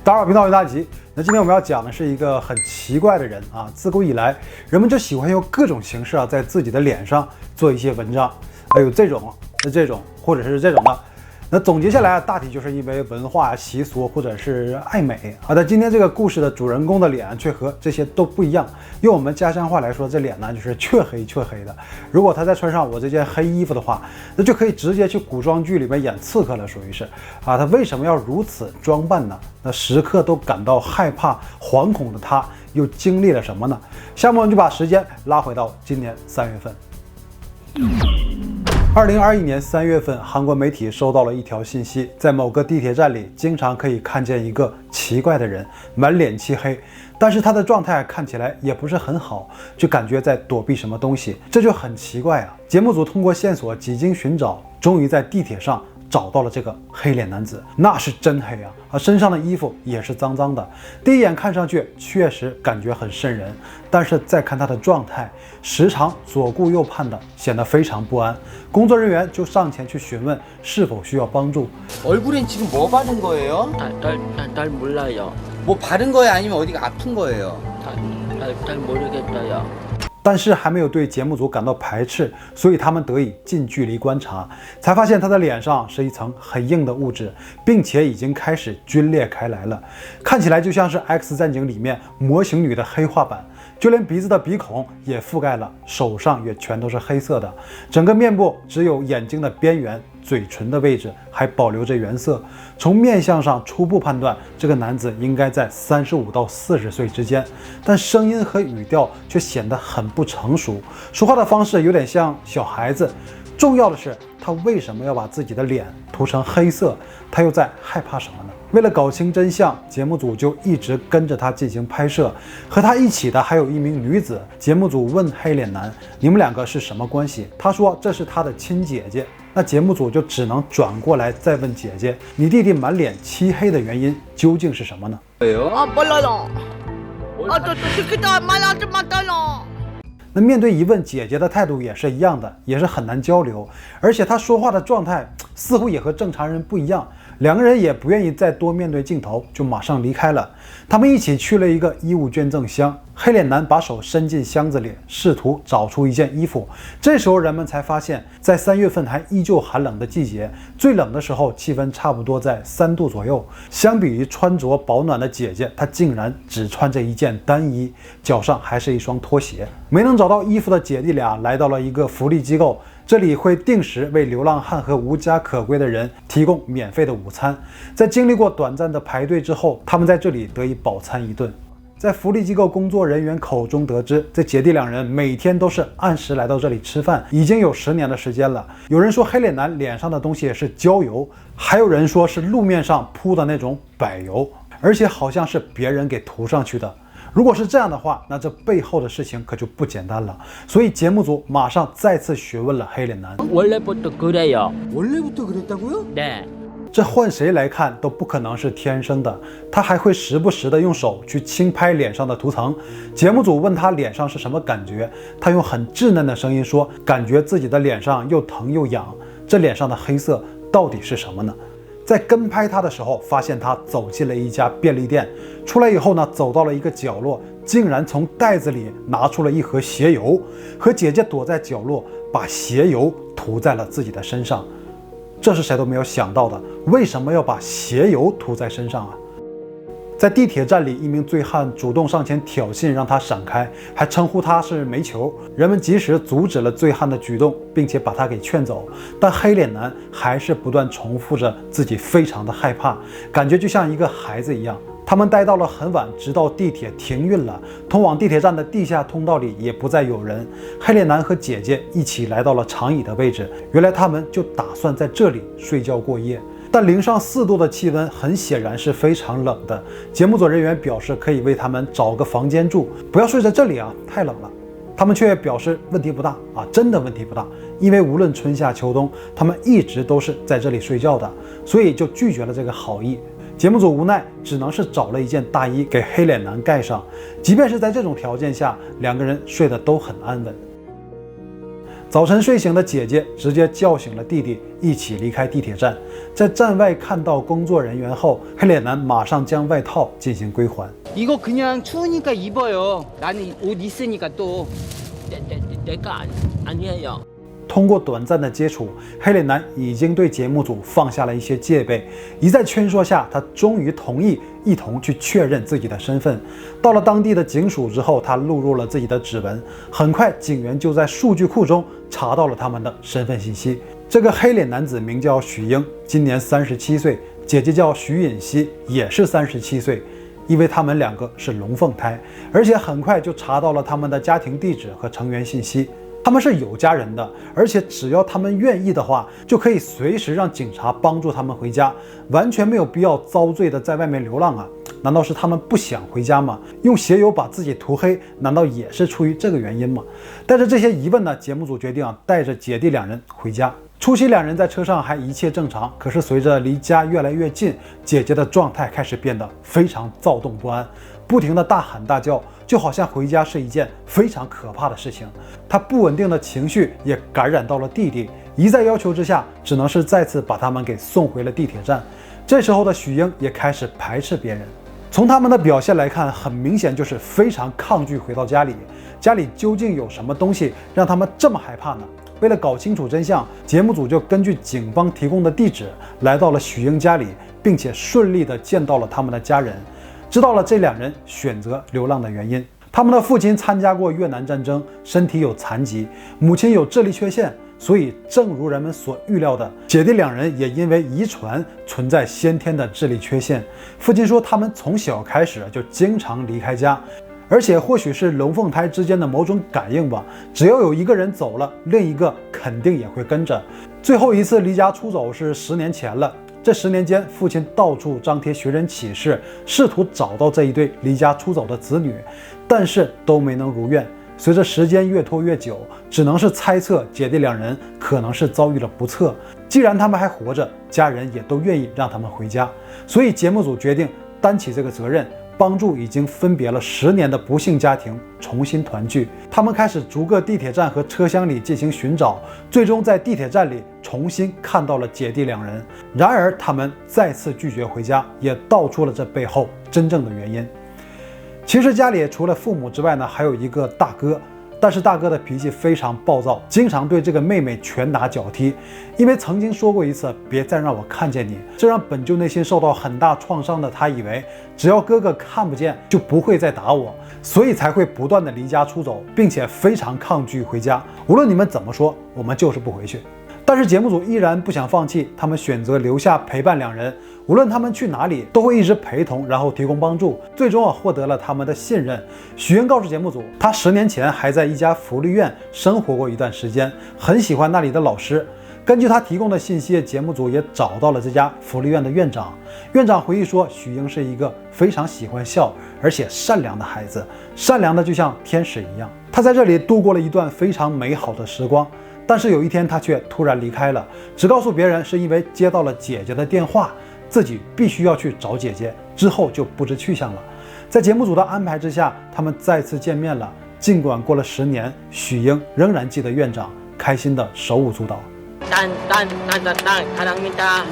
打扰频道为大吉。那今天我们要讲的是一个很奇怪的人啊，自古以来人们就喜欢用各种形式在自己的脸上做一些文章，有这种、这种，或者是这种的。那总结下来大体就是因为文化习俗或者是爱美啊。但今天这个故事的主人公的脸却和这些都不一样。用我们家乡话来说，这脸呢就是黢黑的。如果他再穿上我这件黑衣服的话，那就可以直接去古装剧里面演刺客了，属于是啊。他为什么要如此装扮呢？那时刻都感到害怕、惶恐的他，又经历了什么呢？下面我们就把时间拉回到今年3月份。2021年3月份，韩国媒体收到了一条信息，在某个地铁站里，经常可以看见一个奇怪的人，满脸漆黑，但是他的状态看起来也不是很好，就感觉在躲避什么东西，这就很奇怪啊。节目组通过线索几经寻找，终于在地铁上找到了这个黑脸男子，那是真黑啊！身上的衣服也是脏脏的，第一眼看上去确实感觉很瘆人，但是再看他的状态，时常左顾右盼的，显得非常不安。工作人员就上前去询问是否需要帮助。얼굴엔 지금 뭐 바른 거예요? 날 몰라요. 뭐 바른 거예요? 아니면 어디가 아픈 거예요? 잘 모르겠어요. 但是还没有对节目组感到排斥，所以他们得以近距离观察，才发现他的脸上是一层很硬的物质，并且已经开始皲裂开来了，看起来就像是 X 战警里面模型女的黑化版，就连鼻子的鼻孔也覆盖了，手上也全都是黑色的，整个面部只有眼睛的边缘、嘴唇的位置还保留着原色。从面相上初步判断，这个男子应该在35到40岁之间，但声音和语调却显得很不成熟，说话的方式有点像小孩子。重要的是，他为什么要把自己的脸涂成黑色？他又在害怕什么呢？为了搞清真相，节目组就一直跟着他进行拍摄。和他一起的还有一名女子。节目组问黑脸男：“你们两个是什么关系？”他说：“这是他的亲姐姐。”那节目组就只能转过来再问姐姐：“你弟弟满脸漆黑的原因究竟是什么呢？” 몰라요. 저 새끼들 말하지 마요. 那面对疑问，姐姐的态度也是一样的，也是很难交流，而且她说话的状态似乎也和正常人不一样。两个人也不愿意再多面对镜头，就马上离开了。他们一起去了一个衣物捐赠箱，黑脸男把手伸进箱子里，试图找出一件衣服。这时候人们才发现，在3月份还依旧寒冷的季节，最冷的时候气温差不多在3度左右。相比于穿着保暖的姐姐，她竟然只穿着一件单衣，脚上还是一双拖鞋。没能找到衣服的姐弟俩来到了一个福利机构，这里会定时为流浪汉和无家可归的人提供免费的午餐。在经历过短暂的排队之后，他们在这里得以饱餐一顿。在福利机构工作人员口中得知，这姐弟两人每天都是按时来到这里吃饭，已经有10年的时间了。有人说黑脸男脸上的东西是焦油，还有人说是路面上铺的那种柏油，而且好像是别人给涂上去的。如果是这样的话，那这背后的事情可就不简单了。所以节目组马上再次询问了黑脸男。 원래부터 그래요. 원래부터 그랬다고요? 네. 这换谁来看都不可能是天生的，他还会时不时的用手去轻拍脸上的涂层。节目组问他脸上是什么感觉，他用很稚嫩的声音说，感觉自己的脸上又疼又痒。这脸上的黑色到底是什么呢？在跟拍他的时候，发现他走进了一家便利店，出来以后呢，走到了一个角落，竟然从袋子里拿出了一盒鞋油，和姐姐躲在角落，把鞋油涂在了自己的身上。这是谁都没有想到的，为什么要把鞋油涂在身上啊？在地铁站里，一名醉汉主动上前挑衅，让他闪开，还称呼他是煤球。人们及时阻止了醉汉的举动，并且把他给劝走。但黑脸男还是不断重复着自己非常的害怕，感觉就像一个孩子一样。他们待到了很晚，直到地铁停运了，通往地铁站的地下通道里也不再有人。黑脸男和姐姐一起来到了长椅的位置，原来他们就打算在这里睡觉过夜。但零上4度的气温很显然是非常冷的。节目组人员表示可以为他们找个房间住，不要睡在这里啊，太冷了。他们却表示问题不大啊，真的问题不大，因为无论春夏秋冬，他们一直都是在这里睡觉的，所以就拒绝了这个好意。节目组无奈只能是找了一件大衣给黑脸男盖上，即便是在这种条件下，两个人睡得都很安稳。早晨睡醒的姐姐直接叫醒了弟弟，一起离开地铁站。在站外看到工作人员后，黑脸男马上将外套进行归还。 이거 그냥 추우니까 입어요. 나는 옷 있으니까 또. 내가 아니에요. 通过短暂的接触，黑脸男已经对节目组放下了一些戒备。一再劝说下，他终于同意一同去确认自己的身份。到了当地的警署之后，他录入了自己的指纹。很快，警员就在数据库中查到了他们的身份信息。这个黑脸男子名叫许英，今年37岁，姐姐叫许允熙，也是37岁。 因为他们两个是龙凤胎，而且很快就查到了他们的家庭地址和成员信息。他们是有家人的，而且只要他们愿意的话，就可以随时让警察帮助他们回家，完全没有必要遭罪的在外面流浪啊！难道是他们不想回家吗？用鞋油把自己涂黑，难道也是出于这个原因吗？带着这些疑问呢，节目组决定带着姐弟两人回家。 初期两人在车上还一切正常，可是随着离家越来越近，姐姐的状态开始变得非常躁动不安，不停地大喊大叫，就好像回家是一件非常可怕的事情。她不稳定的情绪也感染到了弟弟，一再要求之下，只能是再次把他们给送回了地铁站。这时候的许英也开始排斥别人。 从他们的表现来看，很明显就是非常抗拒回到家里。家里究竟有什么东西让他们这么害怕呢？为了搞清楚真相，节目组就根据警方提供的地址来到了许英家里，并且顺利地见到了他们的家人，知道了这两人选择流浪的原因。他们的父亲参加过越南战争，身体有残疾，母亲有智力缺陷。 所以，正如人们所预料的，姐弟两人也因为遗传存在先天的智力缺陷。父亲说，他们从小开始就经常离开家，而且或许是龙凤胎之间的某种感应吧，只要有一个人走了，另一个肯定也会跟着。最后一次离家出走是10年前了。这10年间，父亲到处张贴寻人启事，试图找到这一对离家出走的子女，但是都没能如愿。 随着时间越拖越久，只能是猜测姐弟两人可能是遭遇了不测。既然他们还活着，家人也都愿意让他们回家，所以节目组决定担起这个责任，帮助已经分别了10年的不幸家庭重新团聚。他们开始逐个地铁站和车厢里进行寻找，最终在地铁站里重新看到了姐弟两人。然而，他们再次拒绝回家，也道出了这背后真正的原因。 其实家里除了父母之外呢，还有一个大哥，但是大哥的脾气非常暴躁，经常对这个妹妹拳打脚踢。因为曾经说过一次“别再让我看见你”，这让本就内心受到很大创伤的他以为只要哥哥看不见就不会再打我，所以才会不断的离家出走，并且非常抗拒回家。无论你们怎么说，我们就是不回去。但是节目组依然不想放弃，他们选择留下陪伴两人。 无论他们去哪里，都会一直陪同，然后提供帮助，最终获得了他们的信任。许英告诉节目组，他10年前还在一家福利院生活过一段时间，很喜欢那里的老师。根据他提供的信息，节目组也找到了这家福利院的院长。院长回忆说，许英是一个非常喜欢笑而且善良的孩子，善良的就像天使一样。他在这里度过了一段非常美好的时光。但是有一天，他却突然离开了，只告诉别人是因为接到了姐姐的电话。 自己必须要去找姐姐，之后就不知去向了。在节目组的安排之下，他们再次见面了。尽管过了10年，许英仍然记得院长，开心的手舞足蹈。사랑합니다.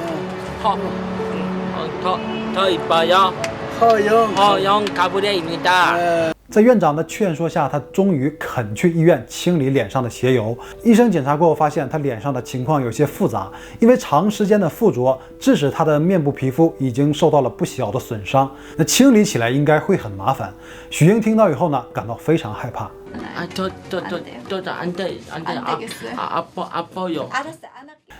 더 이뻐요. 허영 가브레입니다. 在院长的劝说下，他终于肯去医院清理脸上的鞋油。医生检查过后发现，他脸上的情况有些复杂，因为长时间的附着，致使他的面部皮肤已经受到了不小的损伤。那清理起来应该会很麻烦。许英听到以后呢，感到非常害怕。안 돼. 아파요.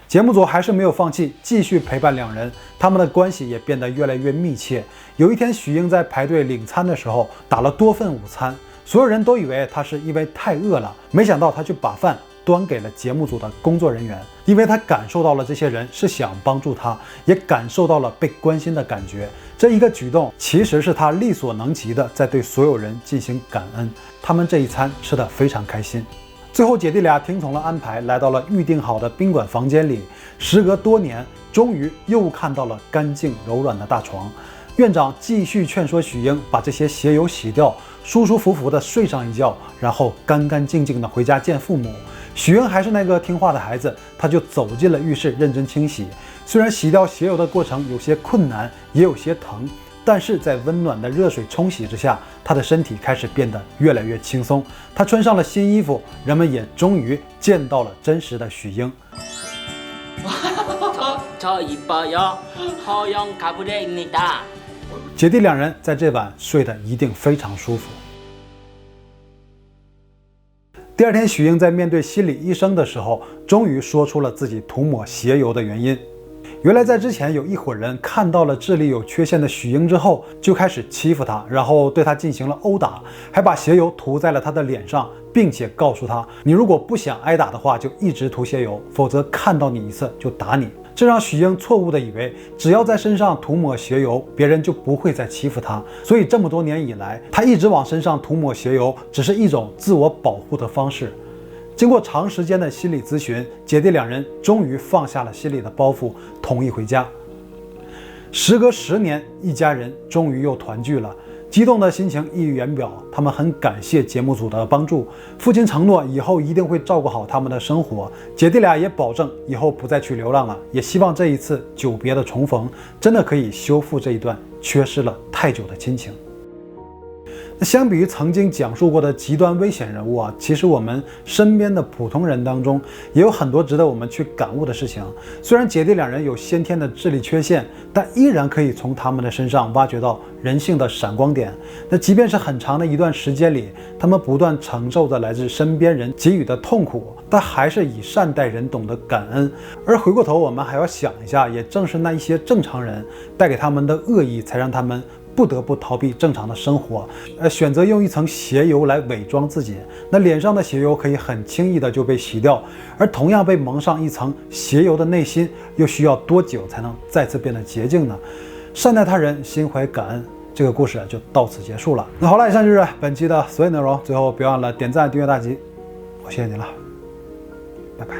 节目组还是没有放弃，继续陪伴两人，他们的关系也变得越来越密切。有一天，许英在排队领餐的时候打了多份午餐，所有人都以为他是因为太饿了，没想到他就把饭端给了节目组的工作人员，因为他感受到了这些人是想帮助他，也感受到了被关心的感觉。这一个举动其实是他力所能及的，在对所有人进行感恩。他们这一餐吃得非常开心。最后，姐弟俩听从了安排，来到了预定好的宾馆房间里。时隔多年，终于又看到了干净柔软的大床。院长继续劝说许英把这些鞋油洗掉，舒舒服服地睡上一觉，然后干干净净地回家见父母。许英还是那个听话的孩子，他就走进了浴室认真清洗。虽然洗掉鞋油的过程有些困难，也有些疼，但是在温暖的热水冲洗之下，他的身体开始变得越来越轻松。他穿上了新衣服，人们也终于见到了真实的许英。저 이뻐요. 허영 가브리엘입니다. 姐弟两人在这晚睡得一定非常舒服。第二天，许英在面对心理医生的时候，终于说出了自己涂抹鞋油的原因。原来在之前有一伙人看到了智力有缺陷的许英之后，就开始欺负他，然后对他进行了殴打，还把鞋油涂在了他的脸上，并且告诉他，你如果不想挨打的话，就一直涂鞋油，否则看到你一次就打你。这让许英错误地以为只要在身上涂抹鞋油，别人就不会再欺负他，所以这么多年以来，他一直往身上涂抹鞋油，只是一种自我保护的方式。经过长时间的心理咨询，姐弟两人终于放下了心里的包袱，同意回家。时隔10年，一家人终于又团聚了，激动的心情溢于言表。他们很感谢节目组的帮助，父亲承诺以后一定会照顾好他们的生活，姐弟俩也保证以后不再去流浪了，也希望这一次久别的重逢真的可以修复这一段缺失了太久的亲情。那相比于曾经讲述过的极端危险人物啊，其实我们身边的普通人当中也有很多值得我们去感悟的事情。虽然姐弟两人有先天的智力缺陷，但依然可以从他们的身上挖掘到人性的闪光点。那即便是很长的一段时间里，他们不断承受着来自身边人给予的痛苦，但还是以善待人，懂得感恩。而回过头我们还要想一下，也正是那一些正常人带给他们的恶意，才让他们不得不逃避正常的生活，选择用一层鞋油来伪装自己。那脸上的鞋油可以很轻易的就被洗掉，而同样被蒙上一层鞋油的内心，又需要多久才能再次变得洁净呢？善待他人，心怀感恩。这个故事就到此结束了。那好了，以上就是本期的所有内容。最后别忘了点赞、订阅大吉，我谢谢你了，拜拜。